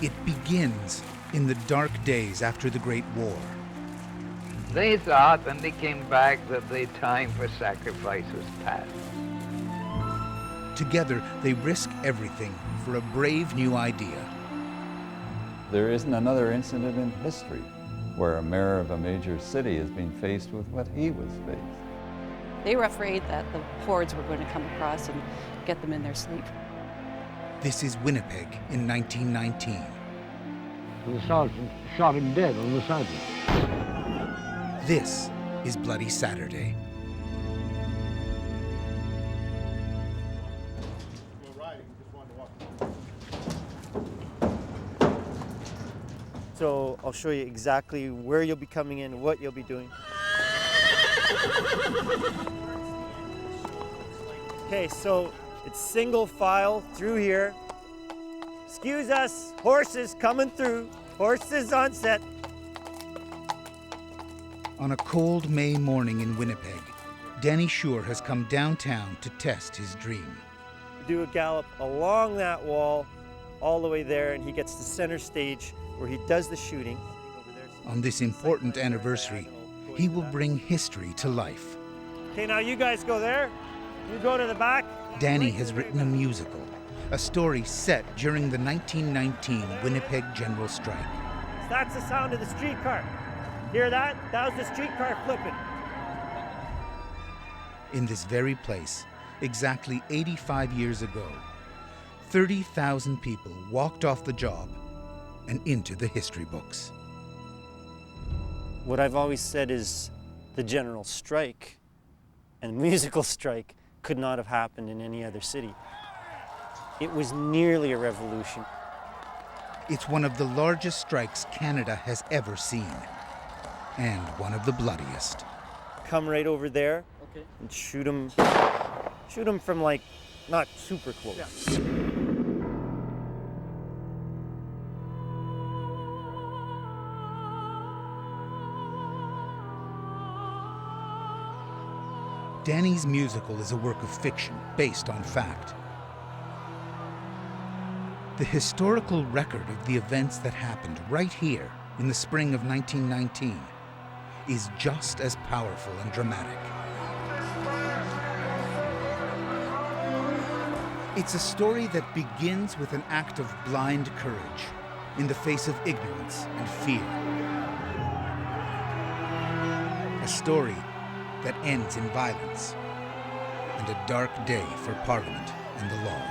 It begins in the dark days after the Great War. They thought when they came back that the time for sacrifice was past. Together, they risk everything for a brave new idea. There isn't another incident in history where a mayor of a major city has been faced with what he was faced. They were afraid that the hordes were going to come across and get them in their sleep. This is Winnipeg in 1919. The sergeant shot him dead on the sidewalk. This is Bloody Saturday. So I'll show you exactly where you'll be coming in, what you'll be doing. Okay, so it's single file through here. Excuse us, horses coming through, horses on set. On a cold May morning in Winnipeg, Danny Shure has come downtown to test his dream. Do a gallop along that wall, all the way there, and he gets to center stage where he does the shooting. On this important anniversary, he will bring history to life. Okay, now you guys go there. You go to the back. Danny has written a musical, a story set during the 1919 Winnipeg General Strike. That's the sound of the streetcar. Hear that? That was the streetcar flipping. In this very place, exactly 85 years ago, 30,000 people walked off the job and into the history books. What I've always said is the general strike and musical strike could not have happened in any other city. It was nearly a revolution. It's one of the largest strikes Canada has ever seen, and one of the bloodiest. Come right over there and shoot him from like not super close. Yeah. Danny's musical is a work of fiction based on fact. The historical record of the events that happened right here in the spring of 1919 is just as powerful and dramatic. It's a story that begins with an act of blind courage in the face of ignorance and fear. A story that ends in violence and a dark day for Parliament and the law.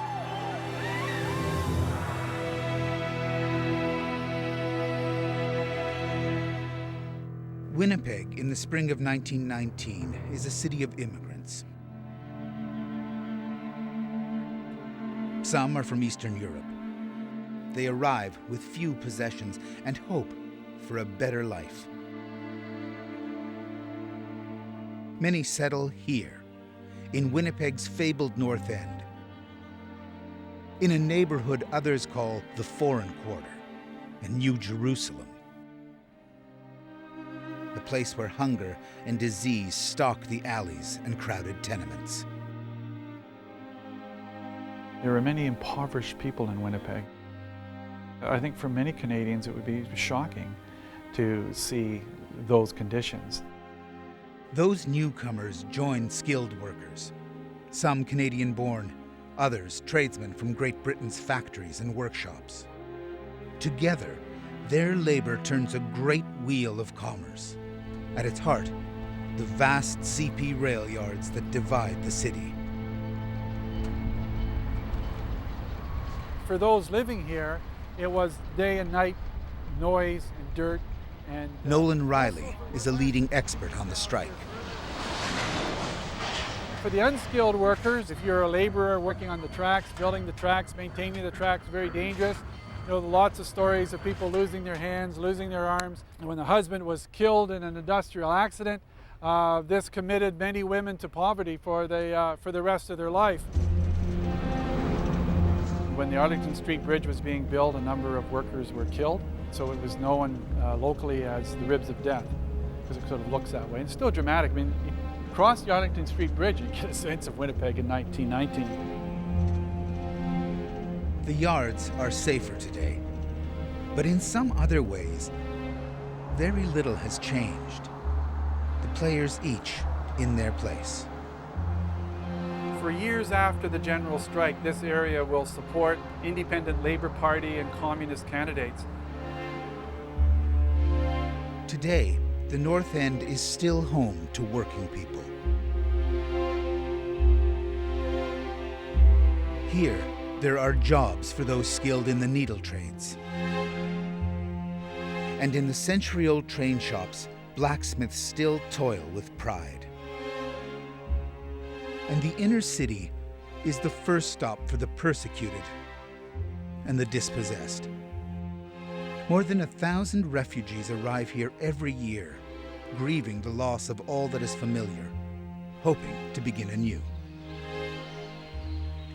Winnipeg in the spring of 1919 is a city of immigrants. Some are from Eastern Europe. They arrive with few possessions and hope for a better life. Many settle here, in Winnipeg's fabled North End, in a neighborhood others call the Foreign Quarter and New Jerusalem, a place where hunger and disease stalk the alleys and crowded tenements. There are many impoverished people in Winnipeg. I think for many Canadians it would be shocking to see those conditions. Those newcomers join skilled workers, some Canadian-born, others tradesmen from Great Britain's factories and workshops. Together, their labor turns a great wheel of commerce. At its heart, the vast CP rail yards that divide the city. For those living here, it was day and night, noise and dirt. And Nolan Riley is a leading expert on the strike. For the unskilled workers, if you're a laborer working on the tracks, building the tracks, maintaining the tracks, very dangerous. You know, lots of stories of people losing their hands, losing their arms. And when the husband was killed in an industrial accident, this committed many women to poverty for the rest of their life. When the Arlington Street Bridge was being built, a number of workers were killed. So it was known locally as the Ribs of Death, because it sort of looks that way. And it's still dramatic. I mean, you cross the Arlington Street Bridge, you get a sense of Winnipeg in 1919. The yards are safer today, But in some other ways, very little has changed. The players each in their place. For years after the general strike, this area will support independent Labour Party and communist candidates. Today, the North End is still home to working people. Here, there are jobs for those skilled in the needle trades. And in the century-old train shops, blacksmiths still toil with pride. And the inner city is the first stop for the persecuted and the dispossessed. More than 1,000 refugees arrive here every year, grieving the loss of all that is familiar, hoping to begin anew.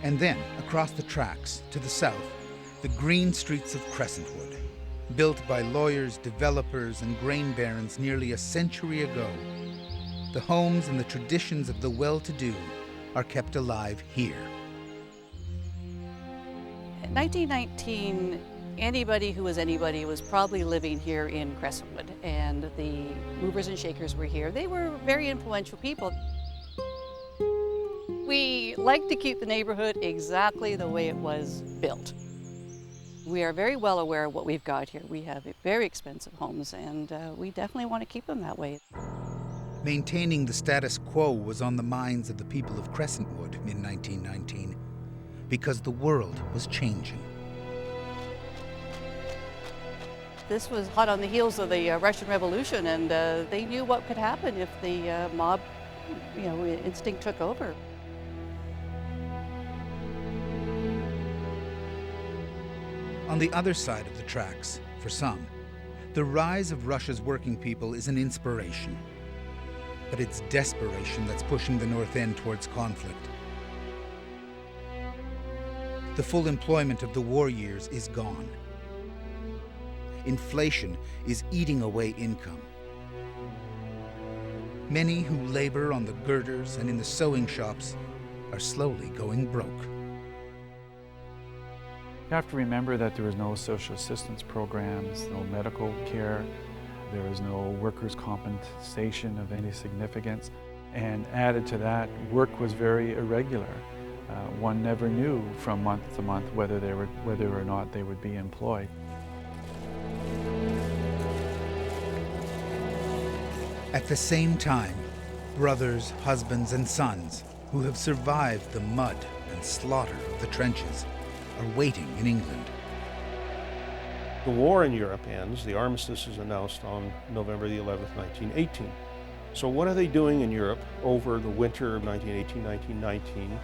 And then, across the tracks, to the south, the green streets of Crescentwood, built by lawyers, developers, and grain barons nearly a century ago. The homes and the traditions of the well-to-do are kept alive here. In 1919, anybody who was anybody was probably living here in Crescentwood, and the movers and shakers were here. They were very influential people. We like to keep the neighborhood exactly the way it was built. We are very well aware of what we've got here. We have very expensive homes, and we definitely want to keep them that way. Maintaining the status quo was on the minds of the people of Crescentwood in 1919, because the world was changing. This was hot on the heels of the Russian Revolution, and they knew what could happen if the mob, instinct took over. On the other side of the tracks, for some, the rise of Russia's working people is an inspiration. But it's desperation that's pushing the North End towards conflict. The full employment of the war years is gone. Inflation is eating away income. Many who labor on the girders and in the sewing shops are slowly going broke. You have to remember that there was no social assistance programs, no medical care, there was no workers' compensation of any significance, and added to that, work was very irregular. One never knew from month to month whether or not they would be employed. At the same time, brothers, husbands, and sons who have survived the mud and slaughter of the trenches are waiting in England. The war in Europe ends. The armistice is announced on November the 11th, 1918. So what are they doing in Europe over the winter of 1918-1919?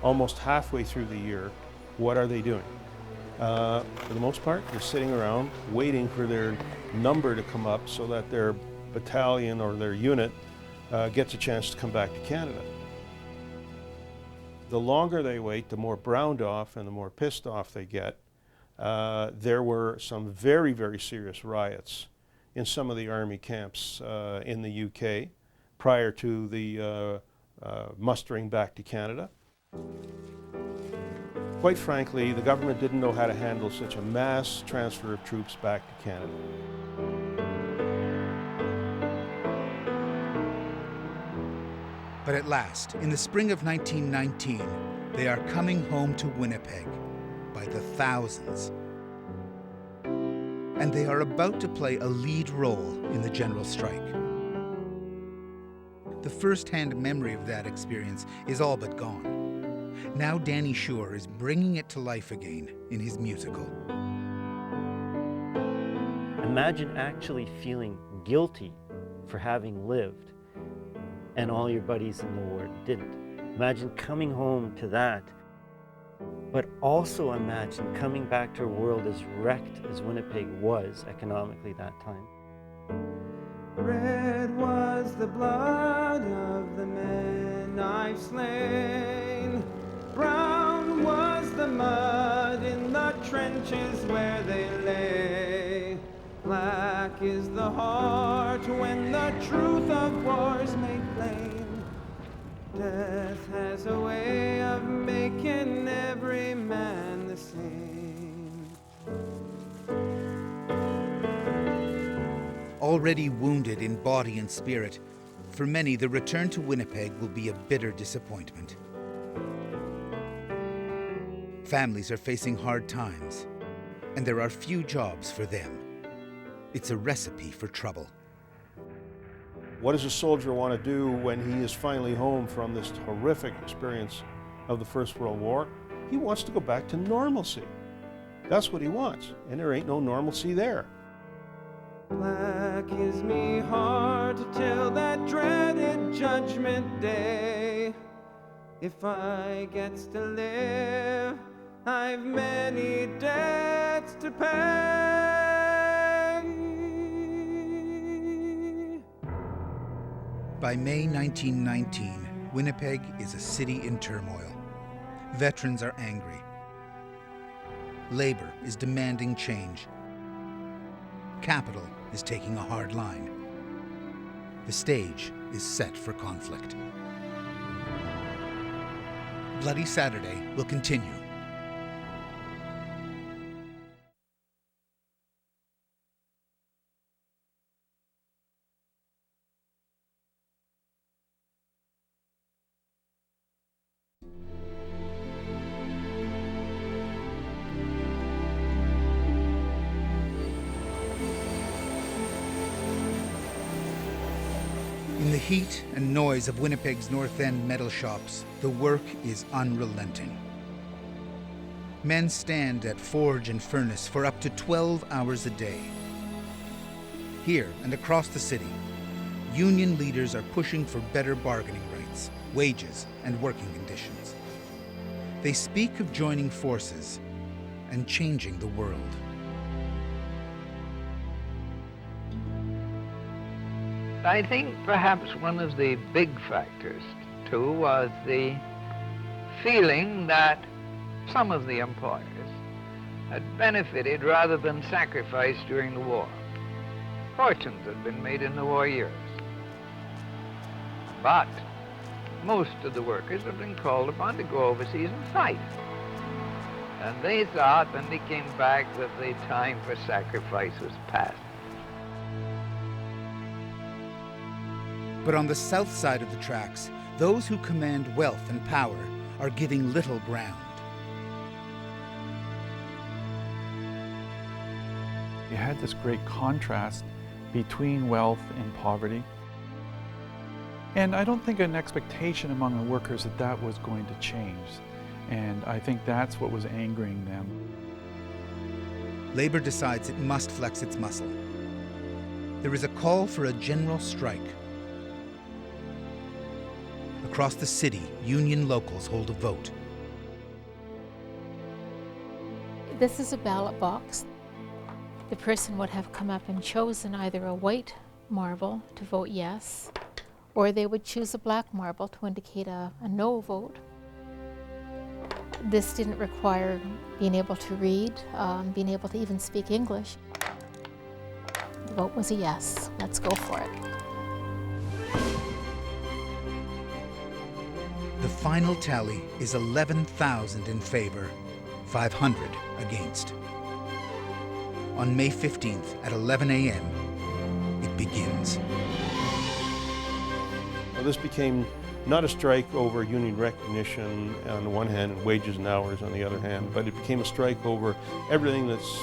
Almost halfway through the year, what are they doing? For the most part, they're sitting around waiting for their number to come up so that their battalion or their unit gets a chance to come back to Canada. The longer they wait, the more browned off and the more pissed off they get. There were some very, very serious riots in some of the army camps in the UK prior to the mustering back to Canada. Quite frankly, the government didn't know how to handle such a mass transfer of troops back to Canada. But at last, in the spring of 1919, they are coming home to Winnipeg by the thousands. And they are about to play a lead role in the general strike. The first-hand memory of that experience is all but gone. Now Danny Shore is bringing it to life again in his musical. Imagine actually feeling guilty for having lived, and all your buddies in the war didn't. Imagine coming home to that, but also imagine coming back to a world as wrecked as Winnipeg was economically that time. Red was the blood of the men I've slain. Brown was the mud in the trenches where they lay. Black is the heart when the truth of war's made plain. Death has a way of making every man the same. Already wounded in body and spirit, for many the return to Winnipeg will be a bitter disappointment. Families are facing hard times, and there are few jobs for them. It's a recipe for trouble. What does a soldier want to do when he is finally home from this horrific experience of the First World War? He wants to go back to normalcy. That's what he wants, and there ain't no normalcy there. Black gives me hard to till that dreaded judgment day. If I gets to live, I've many debts to pay. By May 1919, Winnipeg is a city in turmoil. Veterans are angry. Labor is demanding change. Capital is taking a hard line. The stage is set for conflict. Bloody Saturday will continue. In the heat and noise of Winnipeg's North End metal shops, the work is unrelenting. Men stand at forge and furnace for up to 12 hours a day. Here and across the city, union leaders are pushing for better bargaining rights, wages, and working conditions. They speak of joining forces and changing the world. I think perhaps one of the big factors, too, was the feeling that some of the employers had benefited rather than sacrificed during the war. Fortunes had been made in the war years. But most of the workers have been called upon to go overseas and fight. And they thought when they came back that the time for sacrifice was past. But on the south side of the tracks, those who command wealth and power are giving little ground. You had this great contrast between wealth and poverty. And I don't think an expectation among the workers that that was going to change. And I think that's what was angering them. Labor decides it must flex its muscle. There is a call for a general strike. Across the city, union locals hold a vote. This is a ballot box. The person would have come up and chosen either a white marble to vote yes, or they would choose a black marble to indicate a no vote. This didn't require being able to read, being able to even speak English. The vote was a yes. Let's go for it. The final tally is 11,000 in favor, 500 against. On May 15th at 11 a.m., it begins. Well, this became not a strike over union recognition on the one hand and wages and hours on the other hand, but it became a strike over everything that's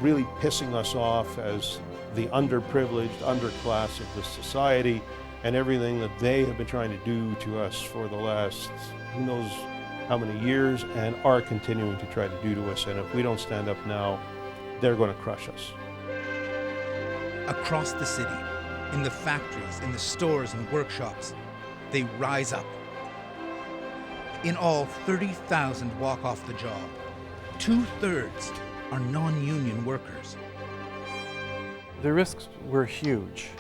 really pissing us off as the underprivileged underclass of this society, and everything that they have been trying to do to us for the last who knows how many years and are continuing to try to do to us. And if we don't stand up now, they're going to crush us. Across the city, in the factories, in the stores and workshops, they rise up. In all, 30,000 walk off the job. 2/3 are non-union workers. The risks were huge.